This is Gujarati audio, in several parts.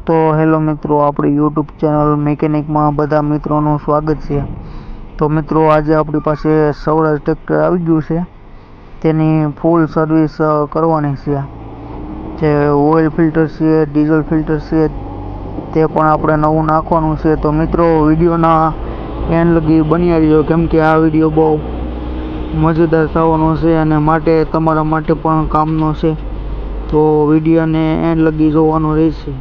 તો હેલો મિત્રો, આપણી યુટ્યુબ ચેનલ મેકેનિકમાં બધા મિત્રોનું સ્વાગત છે। તો મિત્રો, આજે આપણી પાસે સૌરાજ ટ્રેક્ટર આવી ગયું છે, તેની ફૂલ સર્વિસ કરવાની છે। જે ઓઇલ ફિલ્ટર છે, ડીઝલ ફિલ્ટર છે, તે પણ આપણે નવું નાખવાનું છે। તો મિત્રો, વિડીયોના એન્ડ લગી બન્યા રહ્યો, કેમ કે આ વિડીયો બહુ મજેદાર થવાનો છે અને માટે તમારા માટે પણ કામનો છે। તો વિડીયોને એન્ડ લગી જોવાનું રહેશે,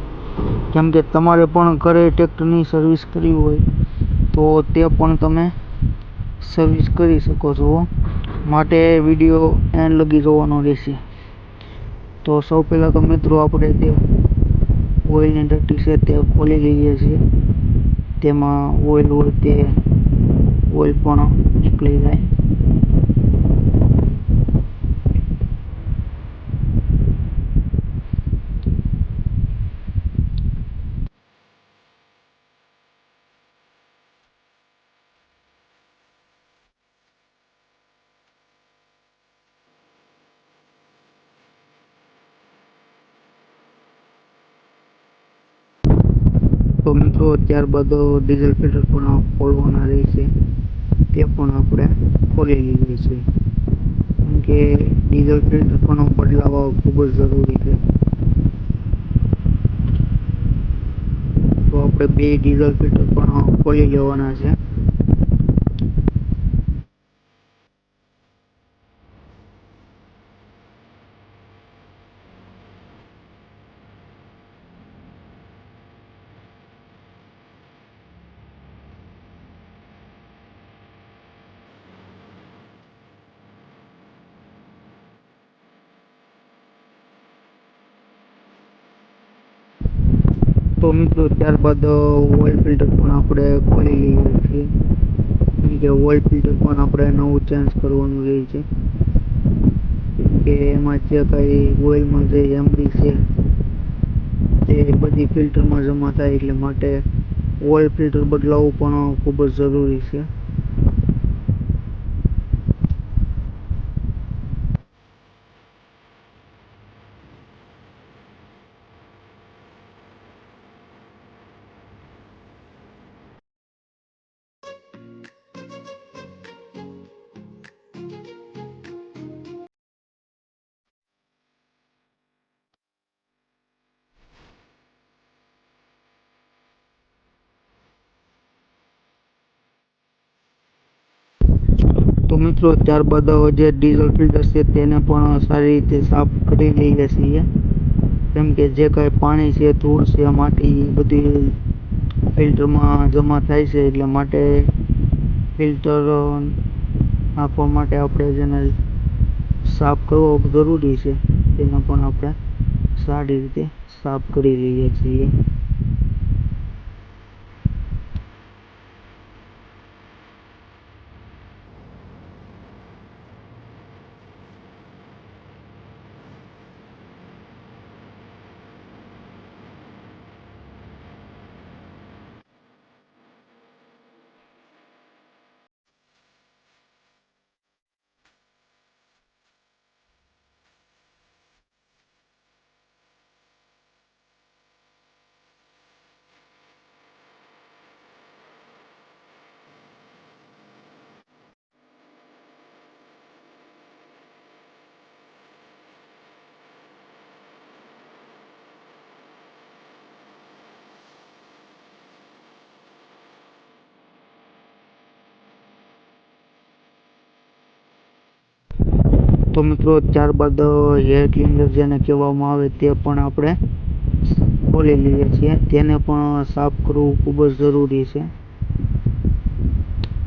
કેમ કે તમારે પણ ઘરે ટ્રેક્ટરની સર્વિસ કરવી હોય તો તે પણ તમે સર્વિસ કરી શકો છો, માટે વિડીયો એન્ડ લગી જોવાનો રહેશે। તો સૌ પહેલાં તો મિત્રો, આપણે તે ઓઇલની ડટ્ટી છે તે ખોલી લઈએ છીએ। તેમાં ઓઇલ હોય તે ઓઇલ પણ નીકળી જાય। તો મિત્રો, ત્યારબાદ ડીઝલ ફિલ્ટર પણ ખોલવાના રહેશે, તે પણ આપણે ખોલી લઈએ છીએ, કેમ કે ડીઝલ ફિલ્ટર પણ બદલાવવા ખૂબ જ જરૂરી છે। તો આપણે બે ડીઝલ ફિલ્ટર પણ ખોલી લેવાના છે। તો મિત્રો, ત્યારબાદ ઓઇલ ફિલ્ટર પણ આપણે ખોલી લઈએ છીએ, કેમ કે ઓઇલ ફિલ્ટર પણ આપણે નવું ચેન્જ કરવાનું રહે છે, કે એમાં જે કંઈ ઓઇલમાં જે એમડી છે તે બધી ફિલ્ટરમાં જમા થાય, એટલે માટે ઓઇલ ફિલ્ટર બદલાવવું પણ ખૂબ જ જરૂરી છે। તો મિત્રો, ત્યારબાદ જે ડીઝલ ફિલ્ટર છે તેને પણ સારી રીતે સાફ કરી લઈએ છીએ, કેમ કે જે કાંઈ પાણી છે, ધૂળ છે, માટી બધી ફિલ્ટરમાં જમા થાય છે, એટલે માટે ફિલ્ટર નાખવા માટે આપણે જેને સાફ કરવો જરૂરી છે, તેને પણ આપણે સારી રીતે સાફ કરી લઈએ છીએ। તો મિત્રો, ત્યારબાદ એર ક્લીનર જેને કહેવામાં આવે તે પણ આપણે ખોલી લઈએ છીએ, તેને પણ સાફ કરવું ખૂબ જ જરૂરી છે।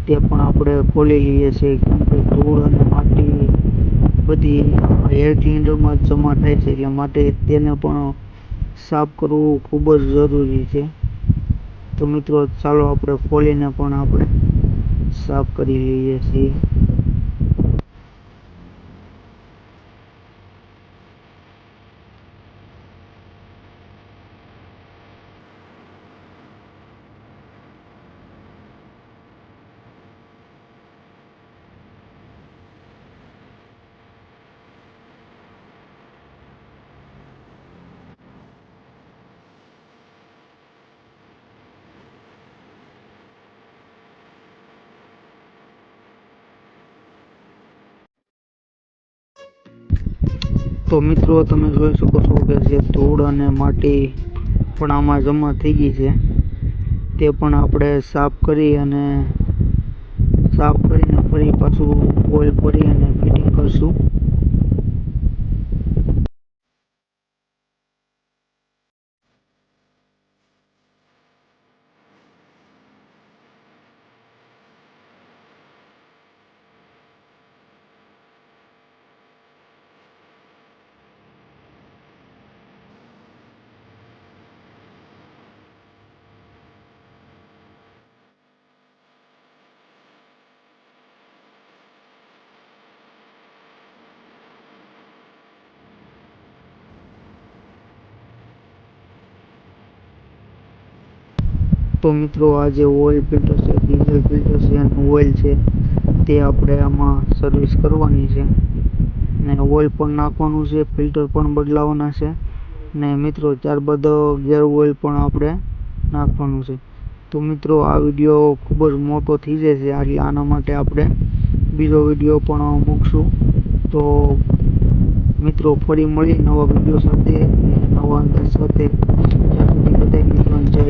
તે પણ આપણે ખોલી લઈએ છીએ, કેમ કે ધૂળ અને માટી બધી એર ક્લીનરમાં જમા થાય છે, એટલા માટે તેને પણ સાફ કરવું ખૂબ જ જરૂરી છે। તો મિત્રો, ચાલો આપણે ખોલીને પણ આપણે સાફ કરી લઈએ છીએ। તો મિત્રો તમે જોઈ શકો છો કે જે ધૂળ અને માટી પણ આમાં જમા થઈ ગઈ છે, તે પણ આપણે સાફ કરીને ફરી પાછું ઓઇલ ભરી અને ફિટિંગ કરશું. તો મિત્રો આ જે ઓઇલ ફિલ્ટર છે, ડીઝલ ફિલ્ટર છે અને ઓઇલ છે, તે આપણે આમાં સર્વિસ કરવાની છે ને ઓઇલ પણ નાખવાનું છે, ફિલ્ટર પણ બદલાવાના છે ને મિત્રો ત્યારબાદ ગિયર ઓઇલ પણ આપણે નાખવાનું છે. તો મિત્રો આ વિડીયો ખૂબ જ મોટો થઈ જશે, એટલે આના માટે આપણે બીજો વિડીયો પણ મૂકશું. તો મિત્રો ફરી મળી નવા વિડીયો સાથે, નવા અંદાજ સાથે. ત્યાં સુધી બધાય મિત્રોને જય